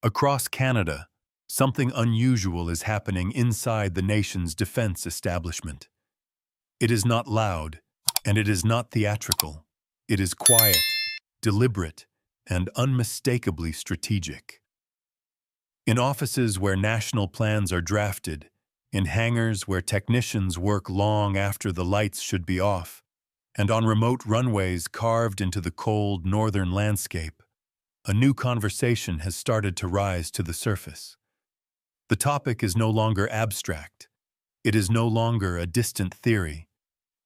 Across Canada, something unusual is happening inside the nation's defense establishment. It is not loud, and it is not theatrical. It is quiet, deliberate, and unmistakably strategic. In offices where national plans are drafted, in hangars where technicians work long after the lights should be off, and on remote runways carved into the cold northern landscape, a new conversation has started to rise to the surface. The topic is no longer abstract. It is no longer a distant theory.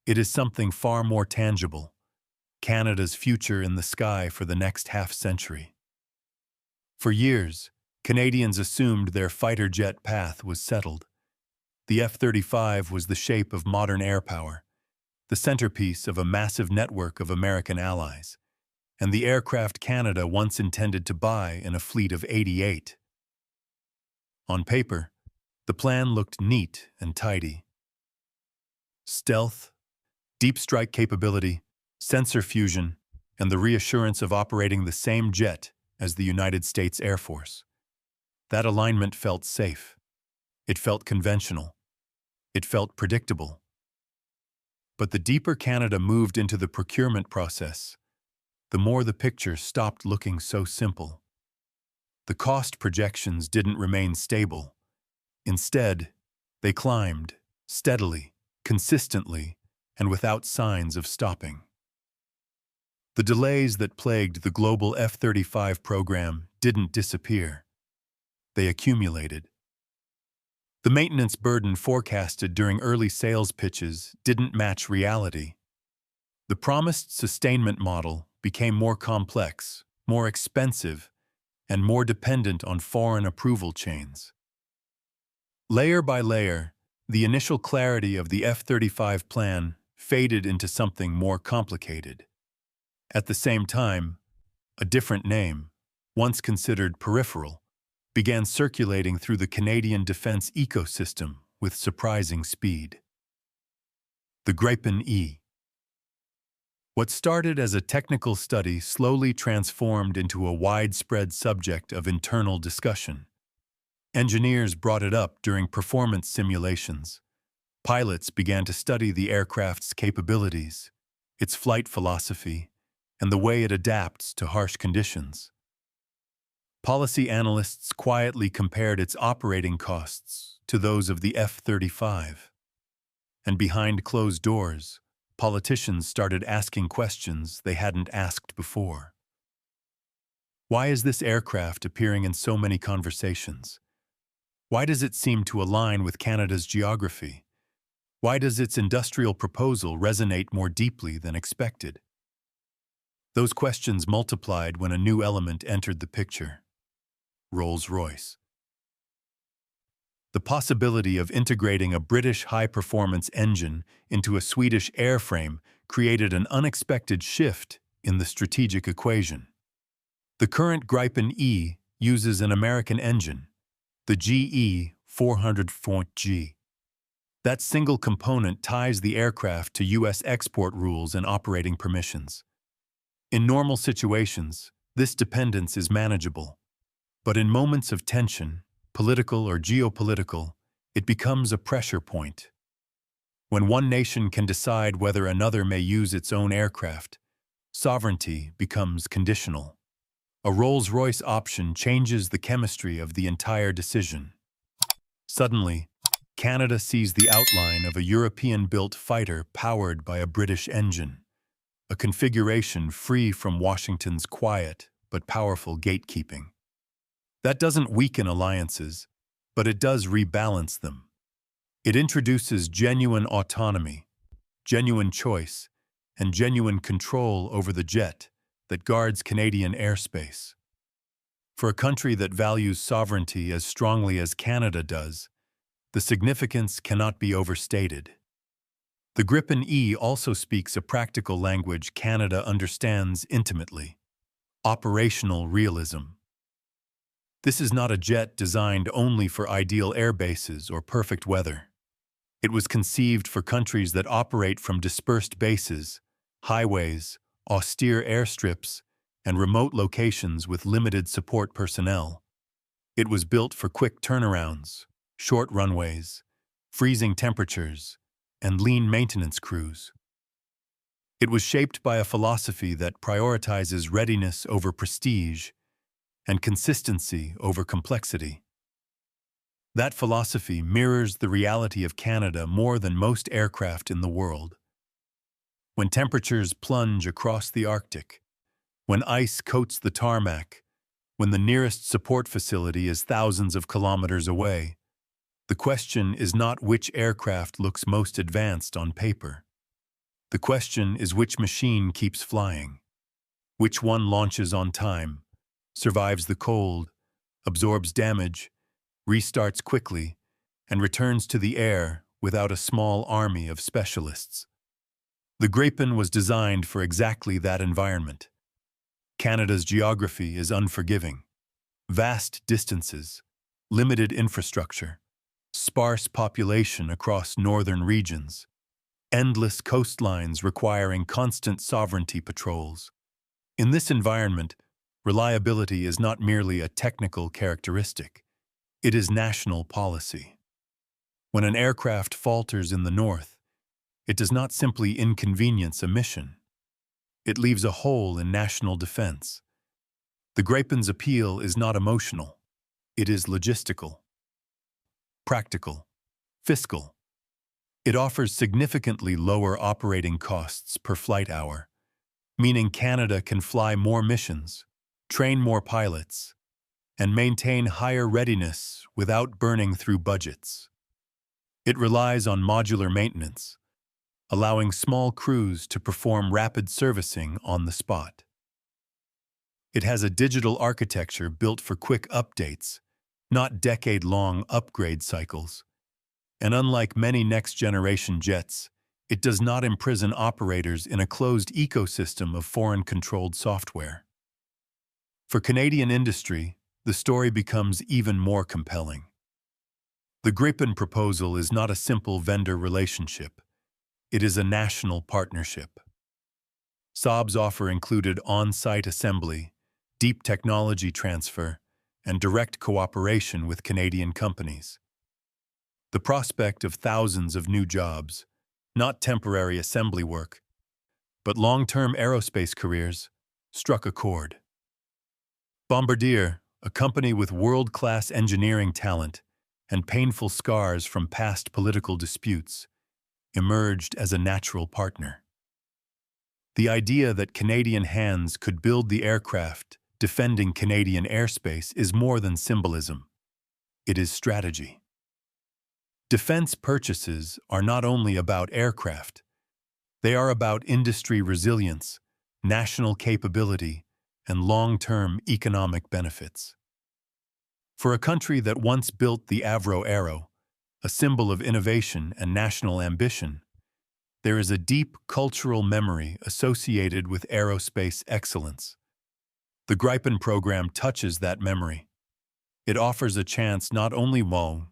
It is something far more tangible: Canada's future in the sky for the next half-century. For years, Canadians assumed their fighter jet path was settled. The F-35 was the shape of modern air power, the centerpiece of a massive network of American allies, and the aircraft Canada once intended to buy in a fleet of 88. On paper, the plan looked neat and tidy. Stealth, deep strike capability, sensor fusion, and the reassurance of operating the same jet as the United States Air Force. That alignment felt safe. It felt conventional. It felt predictable. But the deeper Canada moved into the procurement process, the more the picture stopped looking so simple. The cost projections didn't remain stable. Instead, they climbed, steadily, consistently, and without signs of stopping. The delays that plagued the global F-35 program didn't disappear. They accumulated. The maintenance burden forecasted during early sales pitches didn't match reality. The promised sustainment model became more complex, more expensive, and more dependent on foreign approval chains. Layer by layer, the initial clarity of the F-35 plan faded into something more complicated. At the same time, a different name, once considered peripheral, began circulating through the Canadian defense ecosystem with surprising speed. The Gripen E. What started as a technical study slowly transformed into a widespread subject of internal discussion. Engineers brought it up during performance simulations. Pilots began to study the aircraft's capabilities, its flight philosophy, and the way it adapts to harsh conditions. Policy analysts quietly compared its operating costs to those of the F-35. And behind closed doors, politicians started asking questions they hadn't asked before. Why is this aircraft appearing in so many conversations? Why does it seem to align with Canada's geography? Why does its industrial proposal resonate more deeply than expected? Those questions multiplied when a new element entered the picture: Rolls-Royce. The possibility of integrating a British high-performance engine into a Swedish airframe created an unexpected shift in the strategic equation. The current Gripen E uses an American engine, the GE 400G. That single component ties the aircraft to U.S. export rules and operating permissions. In normal situations, this dependence is manageable. But in moments of tension, political or geopolitical, it becomes a pressure point. When one nation can decide whether another may use its own aircraft, sovereignty becomes conditional. A Rolls-Royce option changes the chemistry of the entire decision. Suddenly, Canada sees the outline of a European-built fighter powered by a British engine, a configuration free from Washington's quiet but powerful gatekeeping. That doesn't weaken alliances, but it does rebalance them. It introduces genuine autonomy, genuine choice, and genuine control over the jet that guards Canadian airspace. For a country that values sovereignty as strongly as Canada does, the significance cannot be overstated. The Gripen E also speaks a practical language Canada understands intimately: operational realism. This is not a jet designed only for ideal airbases or perfect weather. It was conceived for countries that operate from dispersed bases, highways, austere airstrips, and remote locations with limited support personnel. It was built for quick turnarounds, short runways, freezing temperatures, and lean maintenance crews. It was shaped by a philosophy that prioritizes readiness over prestige and consistency over complexity. That philosophy mirrors the reality of Canada more than most aircraft in the world. When temperatures plunge across the Arctic, when ice coats the tarmac, when the nearest support facility is thousands of kilometers away, the question is not which aircraft looks most advanced on paper. The question is which machine keeps flying, which one launches on time, survives the cold, absorbs damage, restarts quickly, and returns to the air without a small army of specialists. The Gripen was designed for exactly that environment. Canada's geography is unforgiving. Vast distances, limited infrastructure, sparse population across northern regions, endless coastlines requiring constant sovereignty patrols. In this environment, reliability is not merely a technical characteristic. It is national policy. When an aircraft falters in the north, it does not simply inconvenience a mission. It leaves a hole in national defense. The Gripen's appeal is not emotional. It is logistical, practical, fiscal. It offers significantly lower operating costs per flight hour, meaning Canada can fly more missions, train more pilots, and maintain higher readiness without burning through budgets. It relies on modular maintenance, allowing small crews to perform rapid servicing on the spot. It has a digital architecture built for quick updates, not decade-long upgrade cycles. And unlike many next-generation jets, it does not imprison operators in a closed ecosystem of foreign-controlled software. For Canadian industry, the story becomes even more compelling. The Gripen proposal is not a simple vendor relationship. It is a national partnership. Saab's offer included on-site assembly, deep technology transfer, and direct cooperation with Canadian companies. The prospect of thousands of new jobs, not temporary assembly work, but long-term aerospace careers, struck a chord. Bombardier, a company with world-class engineering talent and painful scars from past political disputes, emerged as a natural partner. The idea that Canadian hands could build the aircraft defending Canadian airspace is more than symbolism. It is strategy. Defense purchases are not only about aircraft. They are about industry resilience, national capability, and long-term economic benefits. For a country that once built the Avro Arrow, a symbol of innovation and national ambition, there is a deep cultural memory associated with aerospace excellence. The Gripen program touches that memory. It offers a chance not only to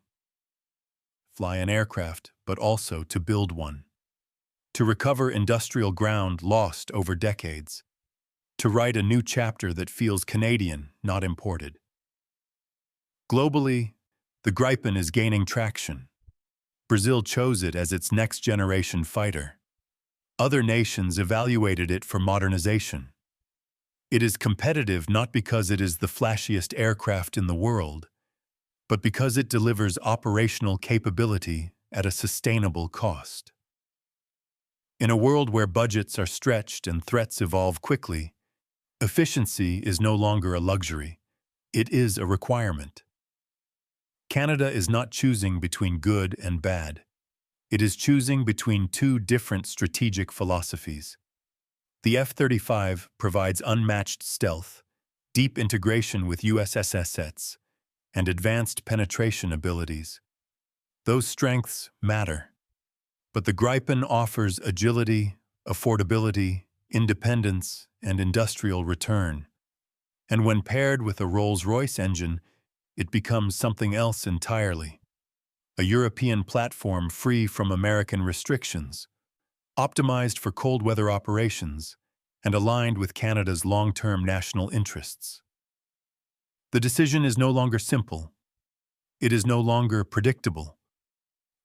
fly an aircraft, but also to build one. To recover industrial ground lost over decades. To write a new chapter that feels Canadian, not imported. Globally, the Gripen is gaining traction. Brazil chose it as its next-generation fighter. Other nations evaluated it for modernization. It is competitive not because it is the flashiest aircraft in the world, but because it delivers operational capability at a sustainable cost. In a world where budgets are stretched and threats evolve quickly, efficiency is no longer a luxury. It is a requirement. Canada is not choosing between good and bad. It is choosing between two different strategic philosophies. The F-35 provides unmatched stealth, deep integration with USS sets, and advanced penetration abilities. Those strengths matter. But the Gripen offers agility, affordability, independence, and industrial return. And when paired with a Rolls-Royce engine, it becomes something else entirely. A European platform free from American restrictions, optimized for cold weather operations, and aligned with Canada's long-term national interests. The decision is no longer simple. It is no longer predictable.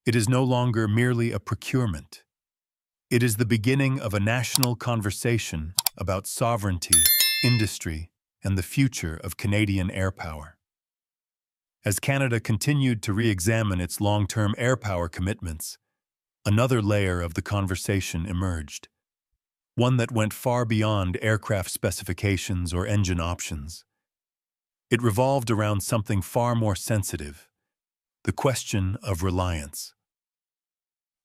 It is no longer merely a procurement. It is the beginning of a national conversation about sovereignty, industry, and the future of Canadian air power. As Canada continued to re-examine its long-term air power commitments, another layer of the conversation emerged, one that went far beyond aircraft specifications or engine options. It revolved around something far more sensitive, the question of reliance.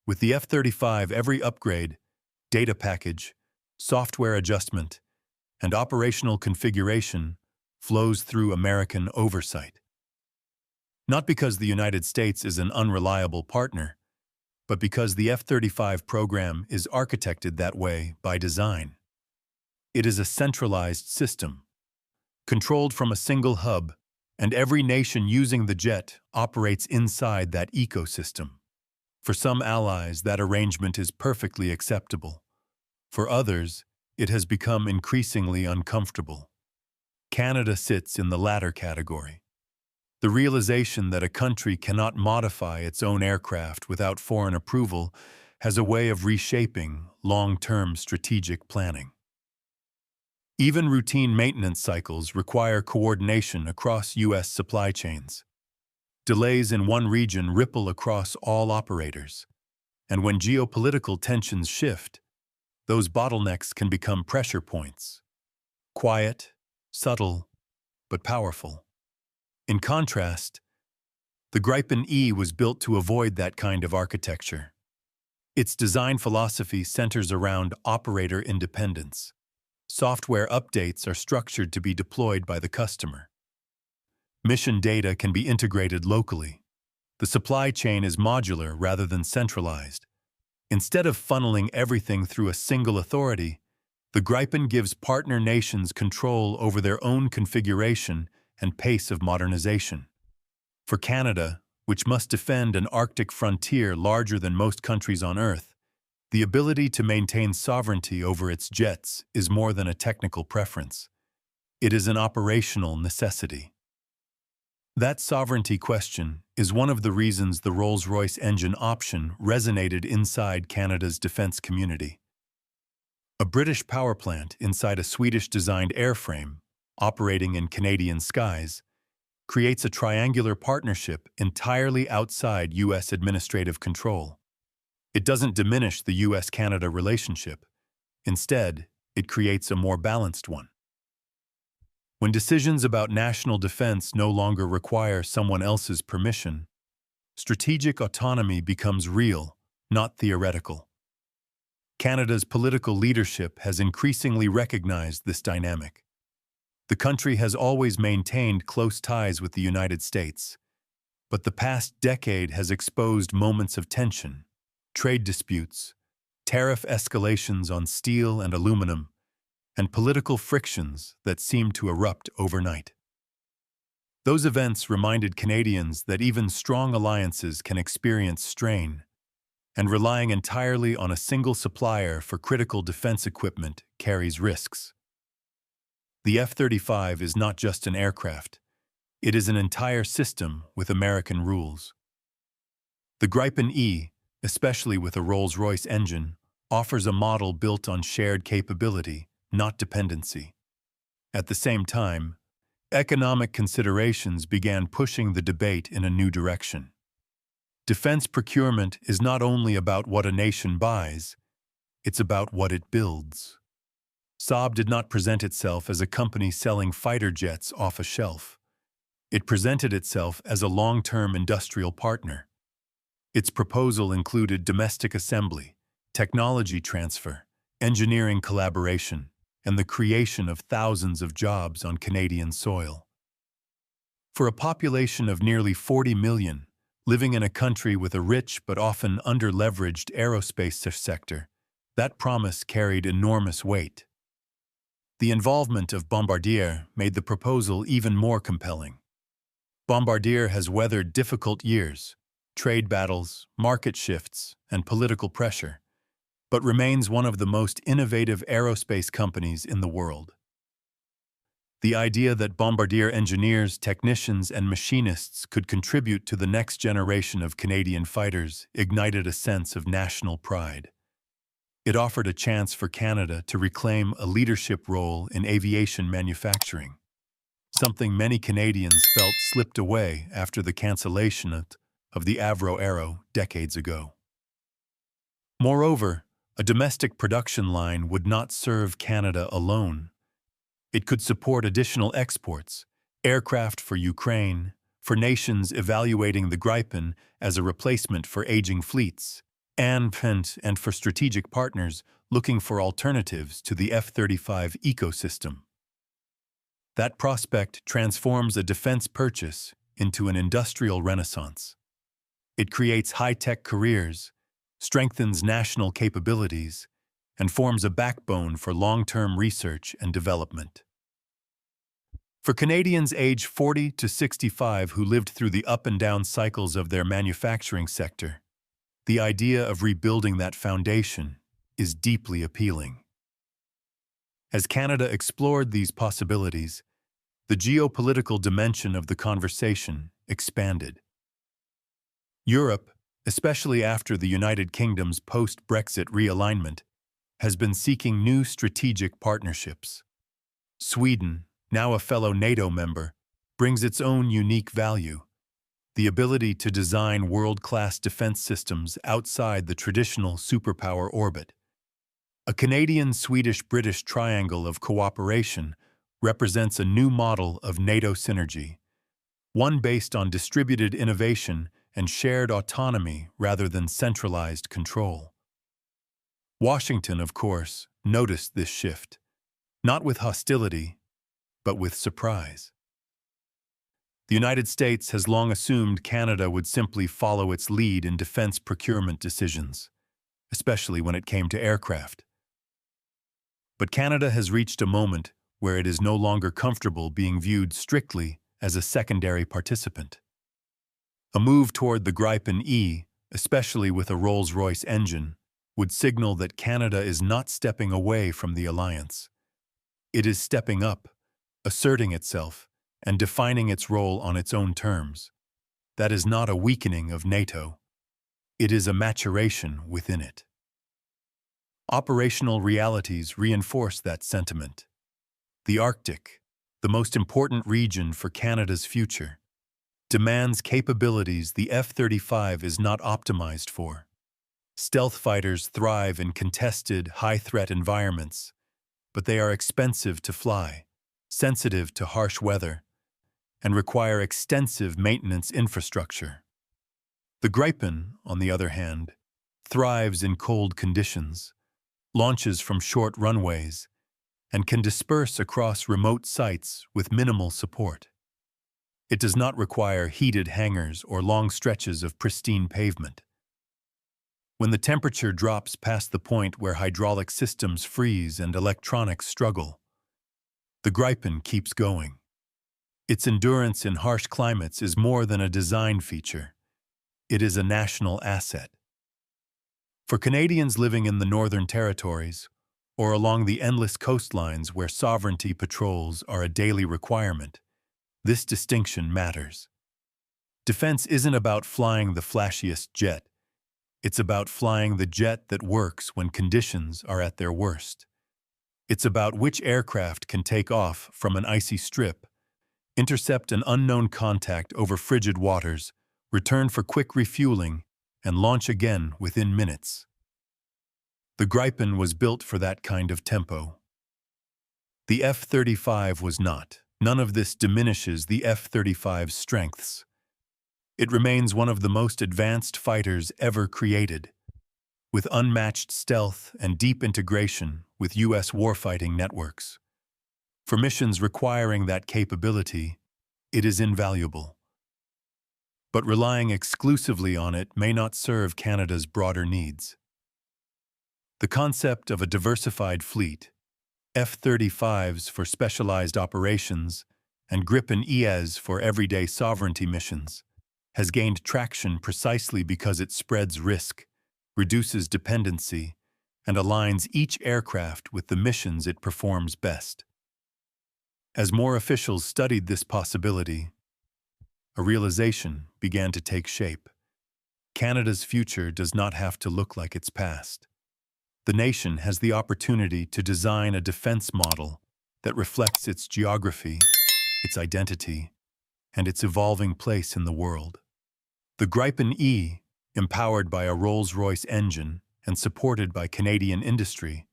With the F-35, every upgrade, data package, software adjustment, and operational configuration flows through American oversight. Not because the United States is an unreliable partner, but because the F-35 program is architected that way by design. It is a centralized system, controlled from a single hub, and every nation using the jet operates inside that ecosystem. For some allies, that arrangement is perfectly acceptable. For others, it has become increasingly uncomfortable. Canada sits in the latter category. The realization that a country cannot modify its own aircraft without foreign approval has a way of reshaping long-term strategic planning. Even routine maintenance cycles require coordination across U.S. supply chains. Delays in one region ripple across all operators, and when geopolitical tensions shift, those bottlenecks can become pressure points. Quiet, subtle, but powerful. In contrast, the Gripen E was built to avoid that kind of architecture. Its design philosophy centers around operator independence. Software updates are structured to be deployed by the customer. Mission data can be integrated locally. The supply chain is modular rather than centralized. Instead of funneling everything through a single authority, the Gripen gives partner nations control over their own configuration and pace of modernization. For Canada, which must defend an Arctic frontier larger than most countries on Earth, the ability to maintain sovereignty over its jets is more than a technical preference. It is an operational necessity. That sovereignty question is one of the reasons the Rolls-Royce engine option resonated inside Canada's defence community. A British power plant inside a Swedish-designed airframe, operating in Canadian skies, creates a triangular partnership entirely outside U.S. administrative control. It doesn't diminish the U.S.-Canada relationship. Instead, it creates a more balanced one. When decisions about national defense no longer require someone else's permission, strategic autonomy becomes real, not theoretical. Canada's political leadership has increasingly recognized this dynamic. The country has always maintained close ties with the United States, but the past decade has exposed moments of tension, trade disputes, tariff escalations on steel and aluminum, and political frictions that seemed to erupt overnight. Those events reminded Canadians that even strong alliances can experience strain, and relying entirely on a single supplier for critical defense equipment carries risks. The F-35 is not just an aircraft. It is an entire system with American rules. The Gripen E, especially with a Rolls-Royce engine, offers a model built on shared capability, not dependency. At the same time, economic considerations began pushing the debate in a new direction. Defense procurement is not only about what a nation buys, it's about what it builds. Saab did not present itself as a company selling fighter jets off a shelf. It presented itself as a long-term industrial partner. Its proposal included domestic assembly, technology transfer, engineering collaboration, and the creation of thousands of jobs on Canadian soil. For a population of nearly 40 million, living in a country with a rich but often under-leveraged aerospace sector, that promise carried enormous weight. The involvement of Bombardier made the proposal even more compelling. Bombardier has weathered difficult years, trade battles, market shifts, and political pressure, but remains one of the most innovative aerospace companies in the world. The idea that bombardier engineers, technicians, and machinists could contribute to the next generation of Canadian fighters ignited a sense of national pride. It offered a chance for Canada to reclaim a leadership role in aviation manufacturing, something many Canadians felt slipped away after the cancellation of the Avro Aero decades ago. Moreover, a domestic production line would not serve Canada alone. It could support additional exports, aircraft for Ukraine, for nations evaluating the Gripen as a replacement for aging fleets, and for strategic partners looking for alternatives to the F-35 ecosystem. That prospect transforms a defense purchase into an industrial renaissance. It creates high-tech careers, strengthens national capabilities, and forms a backbone for long-term research and development. For Canadians aged 40 to 65 who lived through the up and down cycles of their manufacturing sector, the idea of rebuilding that foundation is deeply appealing. As Canada explored these possibilities, the geopolitical dimension of the conversation expanded. Europe, especially after the United Kingdom's post-Brexit realignment, has been seeking new strategic partnerships. Sweden, now a fellow NATO member, brings its own unique value: the ability to design world-class defense systems outside the traditional superpower orbit. A Canadian-Swedish-British triangle of cooperation represents a new model of NATO synergy, one based on distributed innovation and shared autonomy rather than centralized control. Washington, of course, noticed this shift, not with hostility, but with surprise. The United States has long assumed Canada would simply follow its lead in defense procurement decisions, especially when it came to aircraft. But Canada has reached a moment where it is no longer comfortable being viewed strictly as a secondary participant. A move toward the Gripen E, especially with a Rolls-Royce engine, would signal that Canada is not stepping away from the alliance. It is stepping up, asserting itself, and defining its role on its own terms. That is not a weakening of NATO. It is a maturation within it. Operational realities reinforce that sentiment. The Arctic, the most important region for Canada's future, demands capabilities the F-35 is not optimized for. Stealth fighters thrive in contested, high-threat environments, but they are expensive to fly, sensitive to harsh weather, and require extensive maintenance infrastructure. The Gripen, on the other hand, thrives in cold conditions, launches from short runways, and can disperse across remote sites with minimal support. It does not require heated hangars or long stretches of pristine pavement. When the temperature drops past the point where hydraulic systems freeze and electronics struggle, the Gripen keeps going. Its endurance in harsh climates is more than a design feature. It is a national asset. For Canadians living in the Northern Territories, or along the endless coastlines where sovereignty patrols are a daily requirement, this distinction matters. Defense isn't about flying the flashiest jet. It's about flying the jet that works when conditions are at their worst. It's about which aircraft can take off from an icy strip, intercept an unknown contact over frigid waters, return for quick refueling, and launch again within minutes. The Gripen was built for that kind of tempo. The F-35 was not. None of this diminishes the F-35's strengths. It remains one of the most advanced fighters ever created, with unmatched stealth and deep integration with U.S. warfighting networks. For missions requiring that capability, it is invaluable. But relying exclusively on it may not serve Canada's broader needs. The concept of a diversified fleet, F-35s for specialized operations and Gripen Es for everyday sovereignty missions, has gained traction precisely because it spreads risk, reduces dependency, and aligns each aircraft with the missions it performs best. As more officials studied this possibility, a realization began to take shape. Canada's future does not have to look like its past. The nation has the opportunity to design a defense model that reflects its geography, its identity, and its evolving place in the world. The Gripen E, empowered by a Rolls-Royce engine and supported by Canadian industry,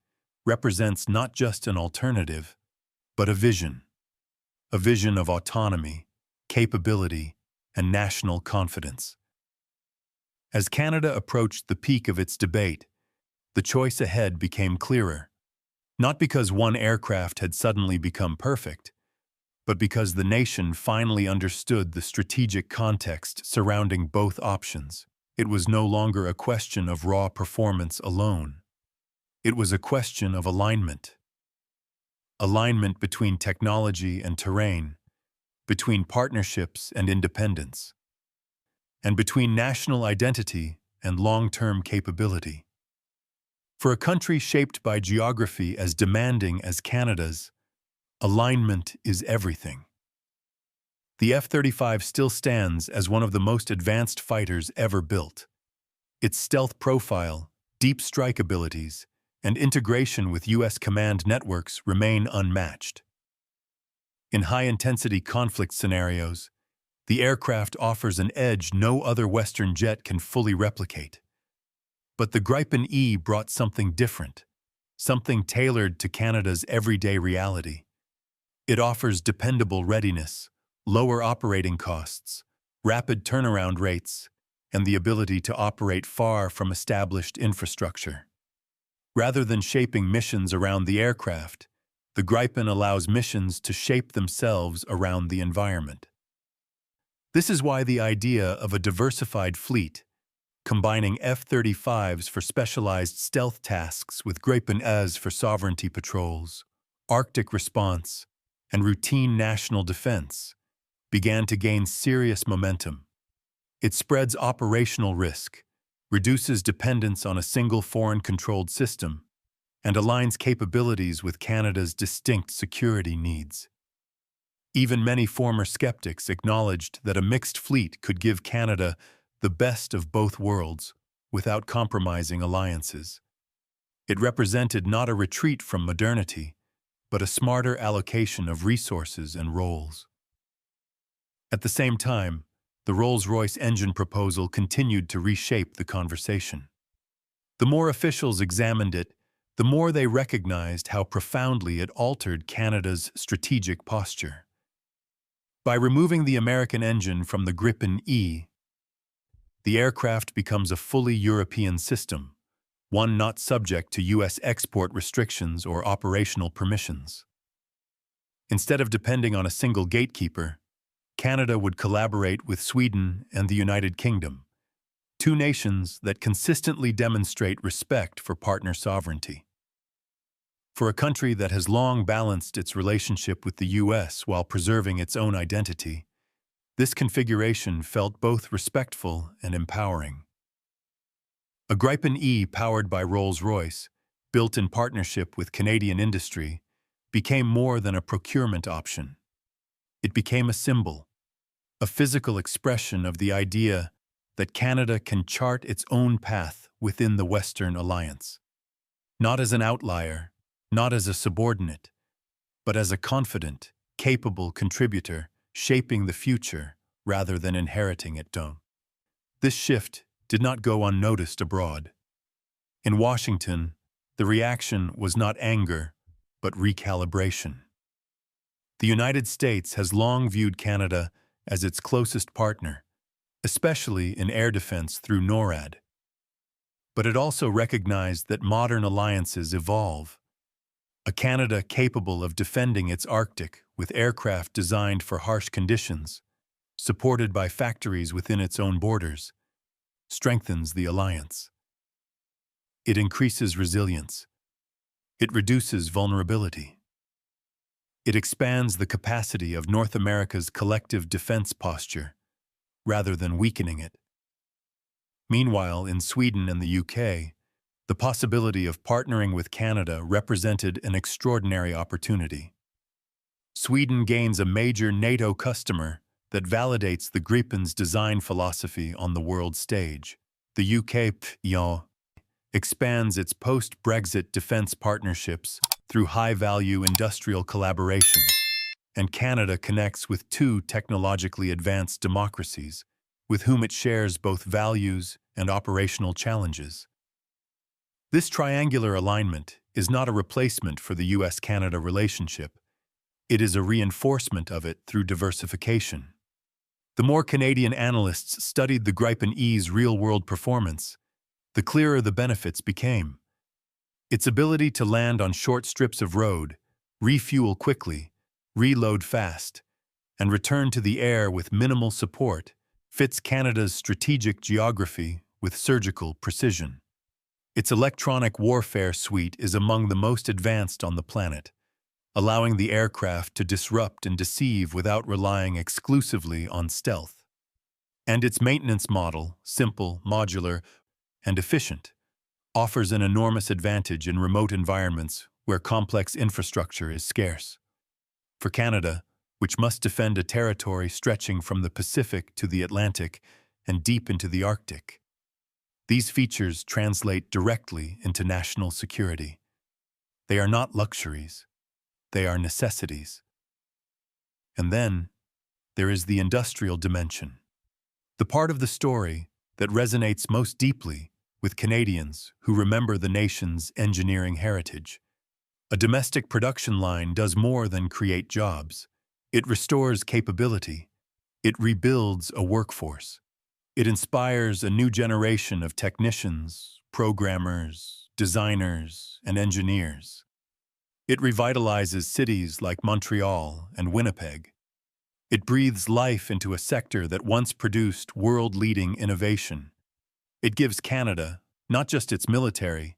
represents not just an alternative, but a vision of autonomy, capability, and national confidence. As Canada approached the peak of its debate, the choice ahead became clearer, not because one aircraft had suddenly become perfect, but because the nation finally understood the strategic context surrounding both options. It was no longer a question of raw performance alone. It was a question of alignment. Alignment between technology and terrain, between partnerships and independence, and between national identity and long-term capability. For a country shaped by geography as demanding as Canada's, alignment is everything. The F-35 still stands as one of the most advanced fighters ever built. Its stealth profile, deep strike abilities, and integration with U.S. command networks remain unmatched. In high-intensity conflict scenarios, the aircraft offers an edge no other Western jet can fully replicate. But the Gripen E brought something different, something tailored to Canada's everyday reality. It offers dependable readiness, lower operating costs, rapid turnaround rates, and the ability to operate far from established infrastructure. Rather than shaping missions around the aircraft, the Gripen allows missions to shape themselves around the environment. This is why the idea of a diversified fleet, combining F-35s for specialized stealth tasks with Gripen Es for sovereignty patrols, Arctic response, and routine national defense, began to gain serious momentum. It spreads operational risk, reduces dependence on a single foreign-controlled system, and aligns capabilities with Canada's distinct security needs. Even many former skeptics acknowledged that a mixed fleet could give Canada the best of both worlds without compromising alliances. It represented not a retreat from modernity, but a smarter allocation of resources and roles. At the same time, the Rolls-Royce engine proposal continued to reshape the conversation. The more officials examined it, the more they recognized how profoundly it altered Canada's strategic posture. By removing the American engine from the Gripen E, the aircraft becomes a fully European system, one not subject to U.S. export restrictions or operational permissions. Instead of depending on a single gatekeeper, Canada would collaborate with Sweden and the United Kingdom, two nations that consistently demonstrate respect for partner sovereignty. For a country that has long balanced its relationship with the U.S. while preserving its own identity, this configuration felt both respectful and empowering. A Gripen E powered by Rolls-Royce, built in partnership with Canadian industry, became more than a procurement option. It became a symbol, a physical expression of the idea that Canada can chart its own path within the Western Alliance. Not as an outlier, not as a subordinate, but as a confident, capable contributor shaping the future rather than inheriting it. This shift did not go unnoticed abroad. In Washington, the reaction was not anger, but recalibration. The United States has long viewed Canada as its closest partner, especially in air defense through NORAD. But it also recognized that modern alliances evolve. A Canada capable of defending its Arctic with aircraft designed for harsh conditions, supported by factories within its own borders, strengthens the alliance. It increases resilience. It reduces vulnerability. It expands the capacity of North America's collective defense posture, rather than weakening it. Meanwhile, in Sweden and the UK, the possibility of partnering with Canada represented an extraordinary opportunity. Sweden gains a major NATO customer that validates the Gripen's design philosophy on the world stage. The UK expands its post-Brexit defense partnerships through high-value industrial collaborations, and Canada connects with two technologically advanced democracies with whom it shares both values and operational challenges. This triangular alignment is not a replacement for the US-Canada relationship. It is a reinforcement of it through diversification. The more Canadian analysts studied the Gripen E's real-world performance, the clearer the benefits became. Its ability to land on short strips of road, refuel quickly, reload fast, and return to the air with minimal support fits Canada's strategic geography with surgical precision. Its electronic warfare suite is among the most advanced on the planet, allowing the aircraft to disrupt and deceive without relying exclusively on stealth. And its maintenance model, simple, modular, and efficient, offers an enormous advantage in remote environments where complex infrastructure is scarce. For Canada, which must defend a territory stretching from the Pacific to the Atlantic and deep into the Arctic, these features translate directly into national security. They are not luxuries. They are necessities. And then, there is the industrial dimension. The part of the story that resonates most deeply with Canadians who remember the nation's engineering heritage. A domestic production line does more than create jobs. It restores capability. It rebuilds a workforce. It inspires a new generation of technicians, programmers, designers, and engineers. It revitalizes cities like Montreal and Winnipeg. It breathes life into a sector that once produced world-leading innovation. It gives Canada, not just its military,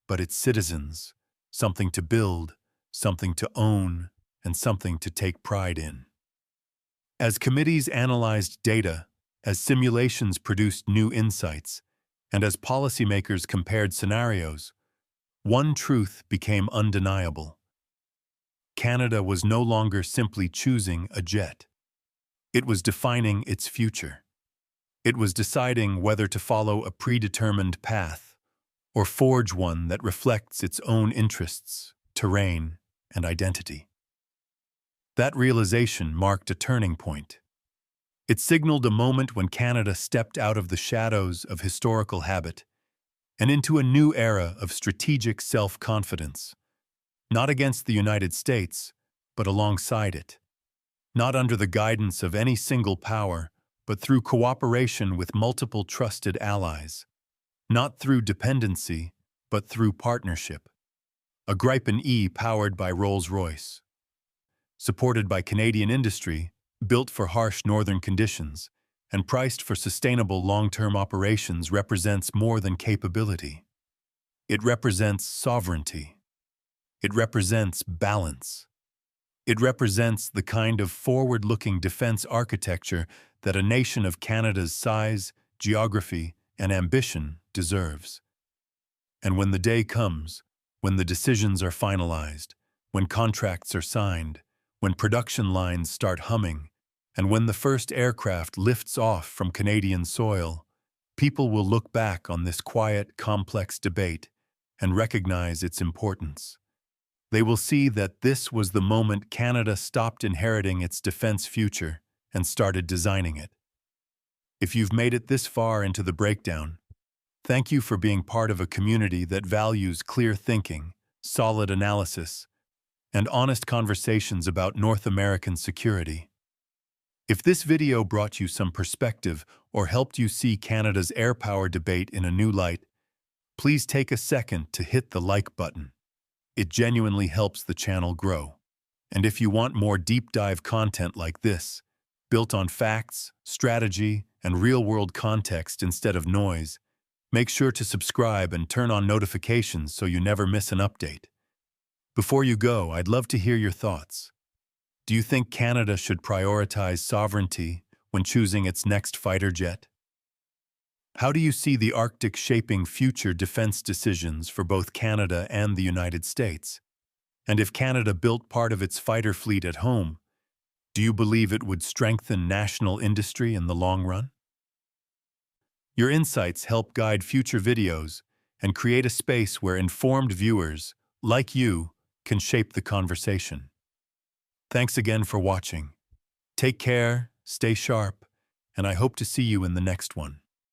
but its citizens, something to build, something to own, and something to take pride in. As committees analyzed data, as simulations produced new insights, and as policymakers compared scenarios, one truth became undeniable. Canada was no longer simply choosing a jet. It was defining its future. It was deciding whether to follow a predetermined path or forge one that reflects its own interests, terrain, and identity. That realization marked a turning point. It signaled a moment when Canada stepped out of the shadows of historical habit and into a new era of strategic self-confidence, not against the United States, but alongside it, not under the guidance of any single power, but through cooperation with multiple trusted allies, not through dependency, but through partnership. A Gripen E powered by Rolls-Royce, supported by Canadian industry, built for harsh northern conditions, and priced for sustainable long-term operations represents more than capability. It represents sovereignty. It represents balance. It represents the kind of forward-looking defense architecture that a nation of Canada's size, geography, and ambition deserves. And when the day comes, when the decisions are finalized, when contracts are signed, when production lines start humming, and when the first aircraft lifts off from Canadian soil, people will look back on this quiet, complex debate and recognize its importance. They will see that this was the moment Canada stopped inheriting its defense future and started designing it. If you've made it this far into the breakdown, thank you for being part of a community that values clear thinking, solid analysis, and honest conversations about North American security. If this video brought you some perspective or helped you see Canada's Airpower debate in a new light, please take a second to hit the like button. It genuinely helps the channel grow. And if you want more deep dive content like this, built on facts, strategy, and real-world context instead of noise, make sure to subscribe and turn on notifications so you never miss an update. Before you go, I'd love to hear your thoughts. Do you think Canada should prioritize sovereignty when choosing its next fighter jet? How do you see the Arctic shaping future defense decisions for both Canada and the United States? And if Canada built part of its fighter fleet at home, do you believe it would strengthen national industry in the long run? Your insights help guide future videos and create a space where informed viewers, like you, can shape the conversation. Thanks again for watching. Take care, stay sharp, and I hope to see you in the next one.